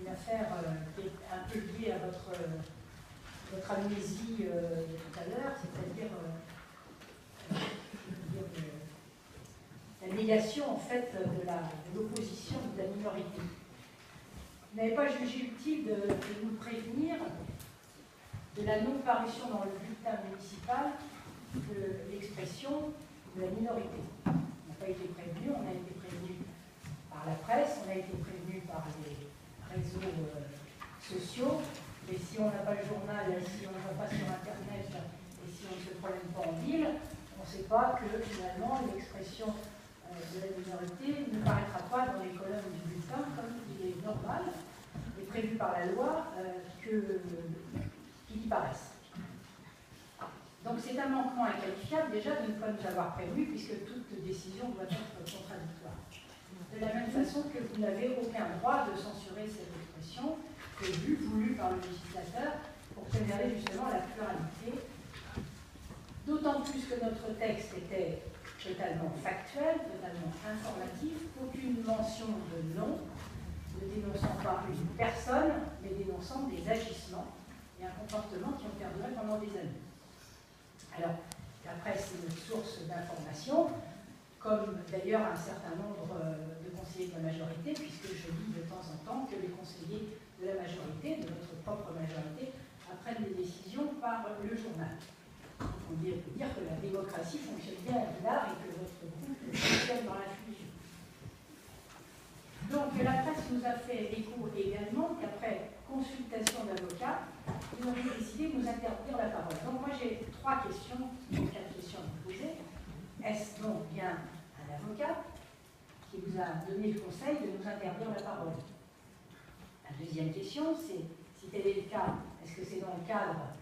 une affaire qui est un peu liée à votre amnésie tout à l'heure, c'est-à-dire la négation en fait de l'opposition de la minorité. Vous n'avez pas jugé utile de nous prévenir de la non-parution dans le bulletin municipal de l'expression de la minorité. On n'a pas été prévenu, on a été prévenu par la presse, on a été prévenu par les réseaux sociaux, et si on n'a pas le journal, si on ne va pas sur Internet, et si on ne se promène pas en ville, on ne sait pas que finalement l'expression de la minorité ne paraîtra pas dans les colonnes du bulletin comme il est normal et prévu par la loi qu'il y paraisse. Donc c'est un manquement inqualifiable déjà de ne pas nous avoir prévenu puisque toute décision doit être contradictoire. De la même façon que vous n'avez aucun droit de censurer cette expression prévue, voulue par le législateur pour préserver justement la pluralité. D'autant plus que notre texte était totalement factuel, totalement informatif, aucune mention de nom, ne dénonçant pas une personne, mais dénonçant des agissements et un comportement qui ont perduré pendant des années. Alors, la presse est une source d'information, comme d'ailleurs un certain nombre de conseillers de la majorité, puisque je lis de temps en temps que les conseillers de la majorité, de votre propre majorité, apprennent des décisions par le journal. On peut dire que la démocratie fonctionne bien à Villars et que votre groupe fonctionne dans l'infusion. Donc la presse nous a fait écho également qu'après consultation d'avocats, ils ont décidé de nous interdire la parole. Donc moi j'ai 3 questions, 4 questions à vous poser. Est-ce donc bien un avocat qui vous a donné le conseil de nous interdire la parole? La deuxième question, c'est si tel est le cas, est-ce que c'est dans le cadre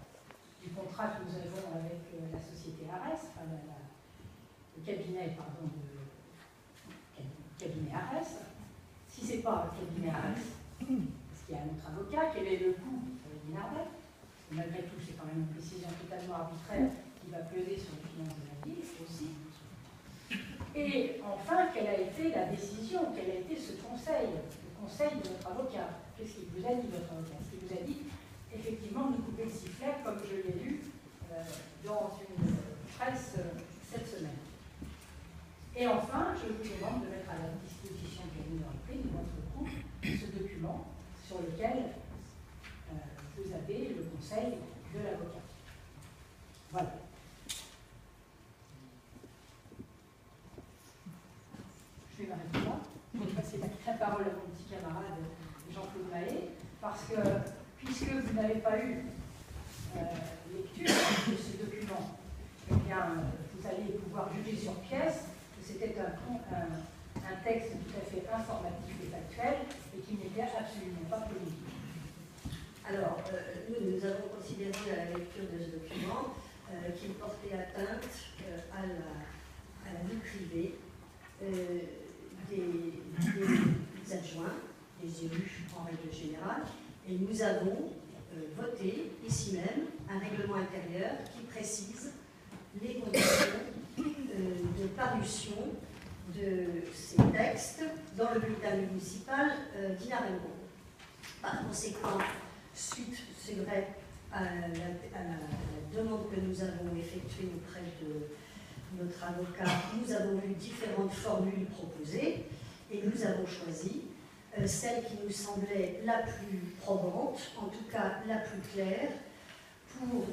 du contrat que nous avons avec la société Arès, enfin le cabinet, pardon, cabinet Arès. Si ce n'est pas le cabinet Arès, est-ce qu'il y a un autre avocat? Quel est le coût d'Inardet? Malgré tout, c'est quand même une décision totalement arbitraire qui va peser sur les finances de la ville aussi. Et enfin, quelle a été la décision? Quel a été ce conseil? Le conseil de votre avocat? Qu'est-ce qu'il vous a dit, votre avocat? Est-ce qu'il vous a dit effectivement nous couper le sifflet, comme je l'ai lu dans une presse cette semaine? Et enfin, je vous demande de mettre à la disposition de la minorité, de notre groupe, ce document sur lequel vous avez le conseil de l'avocat. Voilà. Je vais m'arrêter là. Je vais passer la parole à mon petit camarade Jean-Claude Mahé, parce que puisque vous n'avez pas eu lecture de ce document, eh bien, vous allez pouvoir juger sur pièce que c'était un texte tout à fait informatif et factuel et qui n'était absolument pas politique. Alors, nous avons considéré à la lecture de ce document qu'il portait atteinte à la vie privée des adjoints, des élus en règle générale, et nous avons voté ici même un règlement intérieur qui précise les conditions de parution de ces textes dans le bulletin municipal d'Inarès. Par conséquent, suite, c'est vrai, à la demande que nous avons effectuée auprès de notre avocat, nous avons eu différentes formules proposées et nous avons choisi celle qui nous semblait la plus probante, en tout cas la plus claire, pour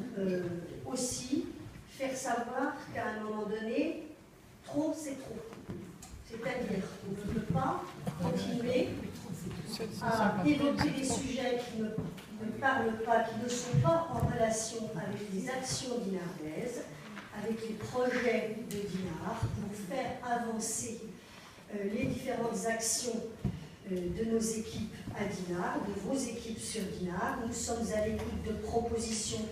aussi faire savoir qu'à un moment donné, trop c'est trop. C'est-à-dire qu'on ne peut pas continuer à évoquer des sujets qui ne parlent pas, qui ne sont pas en relation avec les actions dinardaises, avec les projets de Dinard, pour faire avancer les différentes actions de nos équipes à Dinard, de vos équipes sur Dinard. Nous sommes à l'écoute de propositions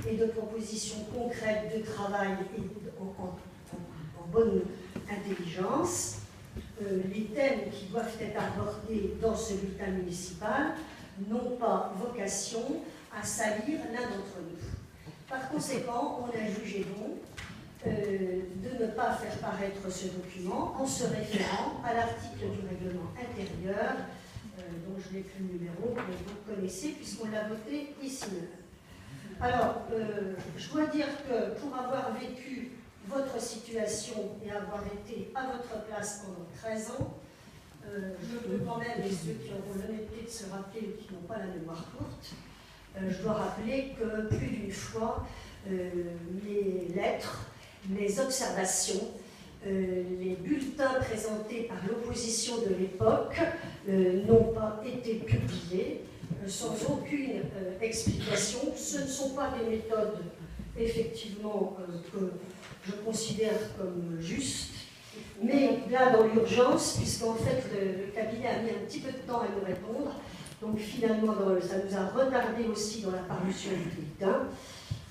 et de propositions concrètes de travail et en bonne intelligence. Les thèmes qui doivent être abordés dans ce bulletin municipal n'ont pas vocation à salir l'un d'entre nous. Par conséquent, on a jugé bon de ne pas faire paraître ce document en se référant à l'article du règlement intérieur dont je n'ai plus le numéro, mais vous connaissez puisqu'on l'a voté ici même. Alors, je dois dire que pour avoir vécu votre situation et avoir été à votre place pendant 13 ans, je peux quand même, et ceux qui auront l'honnêteté de se rappeler ou qui n'ont pas la mémoire courte, je dois rappeler que plus d'une fois, mes lettres, mes observations, les bulletins présentés par l'opposition de l'époque n'ont pas été publiés sans aucune explication. Ce ne sont pas des méthodes, effectivement, que je considère comme justes, mais là, dans l'urgence, puisqu'en fait, le cabinet a mis un petit peu de temps à nous répondre, donc finalement, ça nous a retardé aussi dans la parution du bulletin.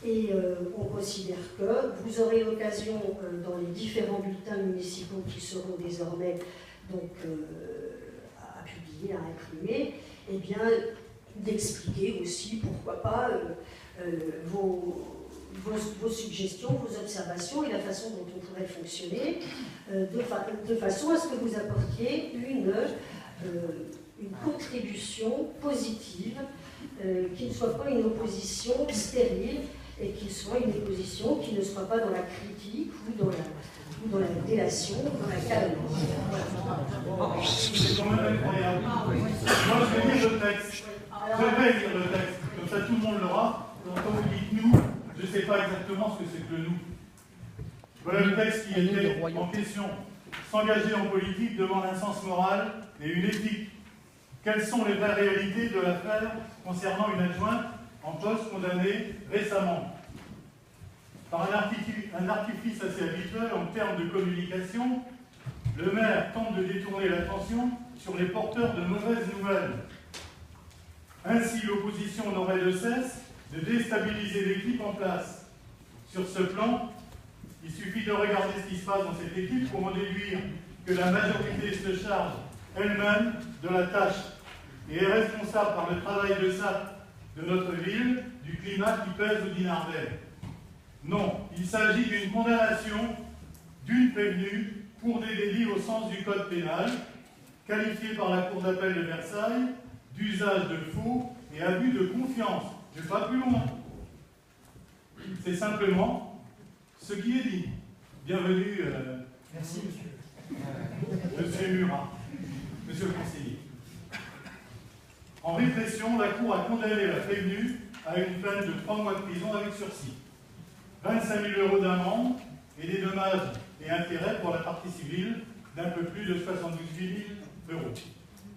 Et on considère que vous aurez l'occasion, dans les différents bulletins municipaux qui seront désormais donc, à publier, à imprimer, eh bien, d'expliquer aussi, pourquoi pas, vos suggestions, vos observations et la façon dont on pourrait fonctionner, de façon à ce que vous apportiez une contribution positive, qui ne soit pas une opposition stérile, et qu'il soit une opposition qui ne soit pas dans la critique ou dans la délation, dans la calomnie. C'est quand même incroyable. Moi, je vais lire le texte. Je vais lire le texte. Comme ça, tout le monde l'aura. Quand vous dites nous, je ne sais pas exactement ce que c'est que le nous. Voilà le texte qui était en question. S'engager en politique demande un sens moral et une éthique. Quelles sont les vraies réalités de l'affaire concernant une adjointe en poste condamnée récemment? Par un artifice assez habituel en termes de communication, le maire tente de détourner l'attention sur les porteurs de mauvaises nouvelles. Ainsi, l'opposition n'aurait de cesse de déstabiliser l'équipe en place. Sur ce plan, il suffit de regarder ce qui se passe dans cette équipe pour en déduire que la majorité se charge elle-même de la tâche et est responsable par le travail de SAP de notre ville du climat qui pèse au Dinardel. Non, il s'agit d'une condamnation d'une prévenue pour des délits au sens du code pénal, qualifiés par la Cour d'appel de Versailles d'usage de faux et abus de confiance. Je ne vais pas plus loin. C'est simplement ce qui est dit. Bienvenue. Merci, monsieur. Monsieur Murat, monsieur le conseiller. En répression, la Cour a condamné la prévenue à une peine de 3 mois de prison avec sursis, 25 000 € d'amende et des dommages et intérêts pour la partie civile d'un peu plus de 78 000 €.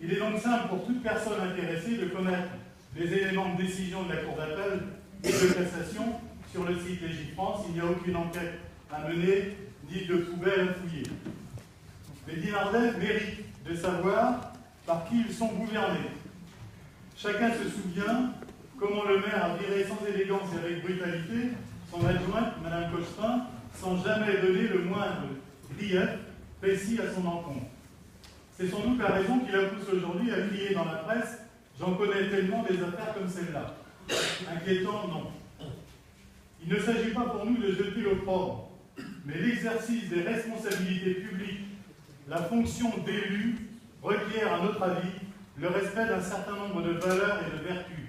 Il est donc simple pour toute personne intéressée de connaître les éléments de décision de la Cour d'appel et de cassation sur le site Légifrance. Il n'y a aucune enquête à mener, ni de poubelle à fouiller. Les Dinardais méritent de savoir par qui ils sont gouvernés. Chacun se souvient comment le maire a viré sans élégance et avec brutalité son adjointe, Mme Cocherin, sans jamais donner le moindre grief précis à son encontre. C'est sans doute la raison qui la pousse aujourd'hui à crier dans la presse « J'en connais tellement des affaires comme celle-là ». Inquiétant, non. Il ne s'agit pas pour nous de jeter l'opprobre, mais l'exercice des responsabilités publiques, la fonction d'élu, requiert, à notre avis, le respect d'un certain nombre de valeurs et de vertus.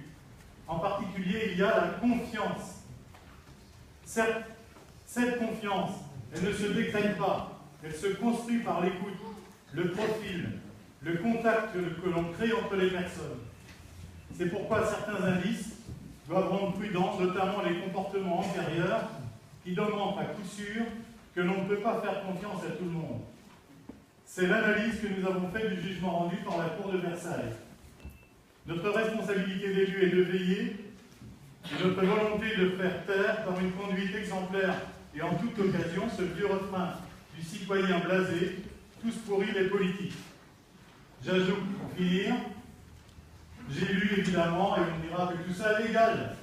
En particulier, il y a la confiance. Certes, cette confiance, elle ne se décrète pas, elle se construit par l'écoute, le profil, le contact que l'on crée entre les personnes. C'est pourquoi certains indices doivent rendre prudents, notamment les comportements antérieurs, qui démontrent à coup sûr que l'on ne peut pas faire confiance à tout le monde. C'est l'analyse que nous avons faite du jugement rendu par la Cour de Versailles. Notre responsabilité d'élu est de veiller, et notre volonté de faire taire par une conduite exemplaire et en toute occasion ce vieux refrain du citoyen blasé, tous pourris les politiques. J'ajoute, pour finir, j'ai lu évidemment, et on me dira que tout ça est légal.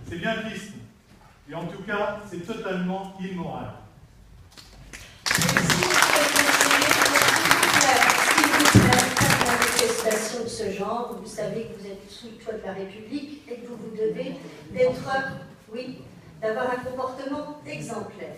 C'est bien triste, et en tout cas, c'est totalement immoral. De ce genre, vous savez que vous êtes sous le toit de la République et que vous vous devez d'être, oui, d'avoir un comportement exemplaire.